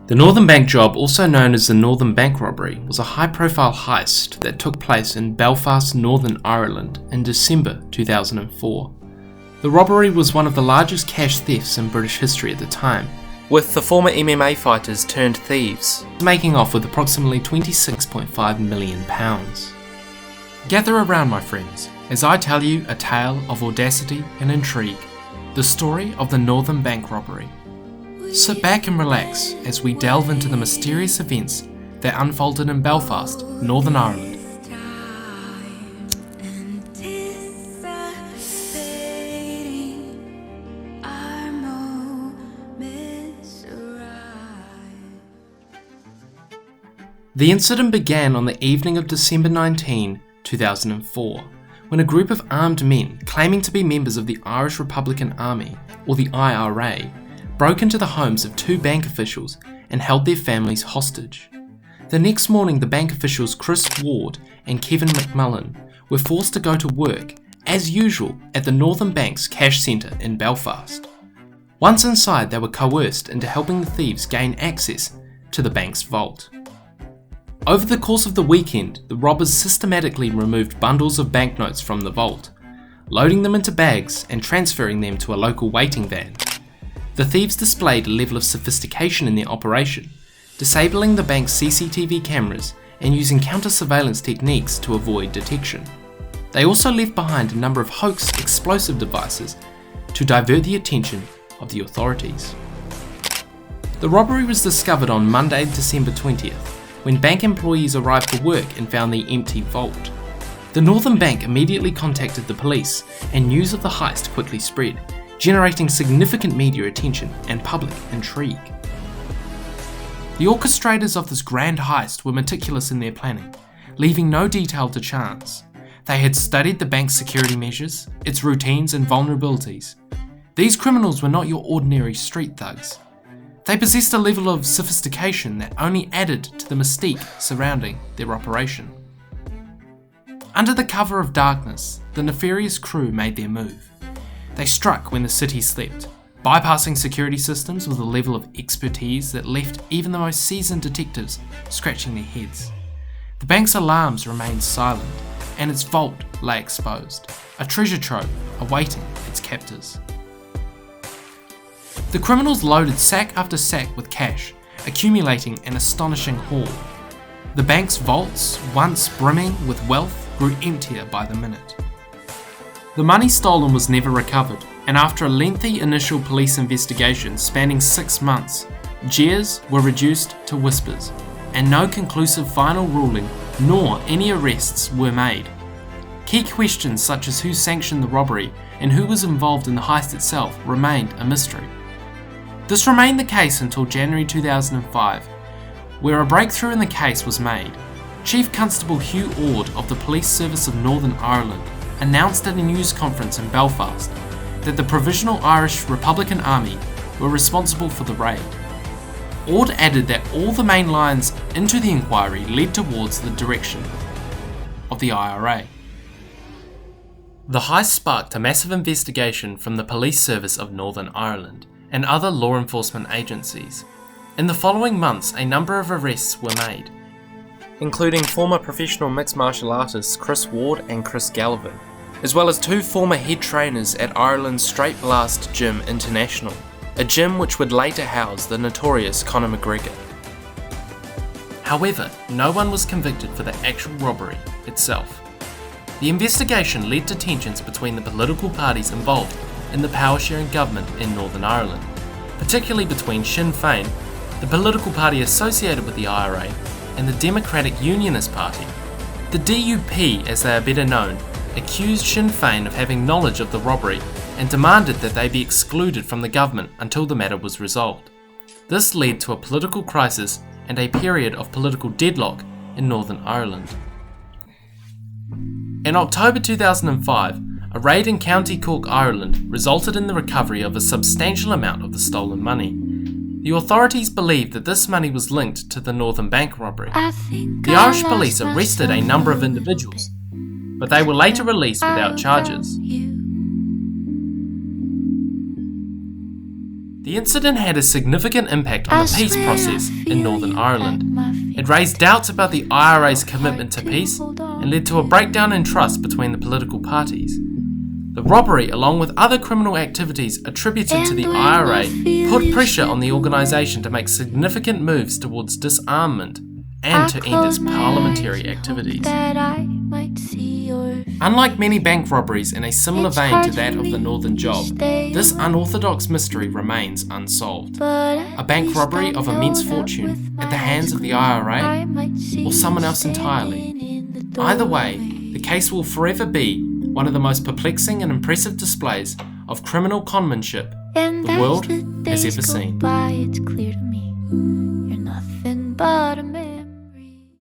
The Northern Bank job, also known as the Northern Bank Robbery, was a high-profile heist that took place in Belfast, Northern Ireland in December 2004. The robbery was one of the largest cash thefts in British history at the time, with the former MMA fighters turned thieves making off with approximately £26.5 million. Gather around, my friends, as I tell you a tale of audacity and intrigue, the story of the Northern Bank Robbery. Sit back and relax as we delve into the mysterious events that unfolded in Belfast, Northern Ireland. The incident began on the evening of December 19, 2004, when a group of armed men claiming to be members of the Irish Republican Army, or the IRA, broke into the homes of two bank officials and held their families hostage. The next morning, the bank officials Chris Ward and Kevin McMullen were forced to go to work, as usual, at the Northern Bank's cash centre in Belfast. Once inside, they were coerced into helping the thieves gain access to the bank's vault. Over the course of the weekend, the robbers systematically removed bundles of banknotes from the vault, loading them into bags and transferring them to a local waiting van. The thieves displayed a level of sophistication in their operation, disabling the bank's CCTV cameras and using counter-surveillance techniques to avoid detection. They also left behind a number of hoax explosive devices to divert the attention of the authorities. The robbery was discovered on Monday, December 20th, when bank employees arrived for work and found the empty vault. The Northern Bank immediately contacted the police, and news of the heist quickly spread, generating significant media attention and public intrigue. The orchestrators of this grand heist were meticulous in their planning, leaving no detail to chance. They had studied the bank's security measures, its routines and vulnerabilities. These criminals were not your ordinary street thugs. They possessed a level of sophistication that only added to the mystique surrounding their operation. Under the cover of darkness, the nefarious crew made their move. They struck when the city slept, bypassing security systems with a level of expertise that left even the most seasoned detectives scratching their heads. The bank's alarms remained silent, and its vault lay exposed, a treasure trove awaiting its captors. The criminals loaded sack after sack with cash, accumulating an astonishing haul. The bank's vaults, once brimming with wealth, grew emptier by the minute. The money stolen was never recovered, and after a lengthy initial police investigation spanning 6 months, jeers were reduced to whispers, and no conclusive final ruling nor any arrests were made. Key questions such as who sanctioned the robbery and who was involved in the heist itself remained a mystery. This remained the case until January 2005, where a breakthrough in the case was made. Chief Constable Hugh Ord of the Police Service of Northern Ireland announced at a news conference in Belfast that the Provisional Irish Republican Army were responsible for the raid. Ord added that all the main lines into the inquiry led towards the direction of the IRA. The heist sparked a massive investigation from the Police Service of Northern Ireland and other law enforcement agencies. In the following months, a number of arrests were made, including former professional mixed martial artists Chris Ward and Chris Galvin, as well as 2 former head trainers at Ireland's Straight Blast Gym International, a gym which would later house the notorious Conor McGregor. However, no one was convicted for the actual robbery itself. The investigation led to tensions between the political parties involved in the power-sharing government in Northern Ireland, particularly between Sinn Féin, the political party associated with the IRA, and the Democratic Unionist Party. The DUP, as they are better known, accused Sinn Féin of having knowledge of the robbery and demanded that they be excluded from the government until the matter was resolved. This led to a political crisis and a period of political deadlock in Northern Ireland. In October 2005, a raid in County Cork, Ireland resulted in the recovery of a substantial amount of the stolen money. The authorities believed that this money was linked to the Northern Bank robbery. The Irish police arrested a number of individuals, but they were later released without charges. The The incident had a significant impact on the peace process in Northern Ireland. It raised doubts about the IRA's commitment to peace and led to a breakdown in trust between the political parties. The robbery, along with other criminal activities attributed to the IRA, put pressure on the organisation to make significant moves towards disarmament and to end its parliamentary activities. Unlike many bank robberies in a similar vein to that of the Northern Job, this unorthodox mystery remains unsolved. A bank robbery of immense fortune at the hands of the IRA or someone else entirely. Either way, the case will forever be one of the most perplexing and impressive displays of criminal conmanship the world has ever seen. It's clear to me, you're nothing but a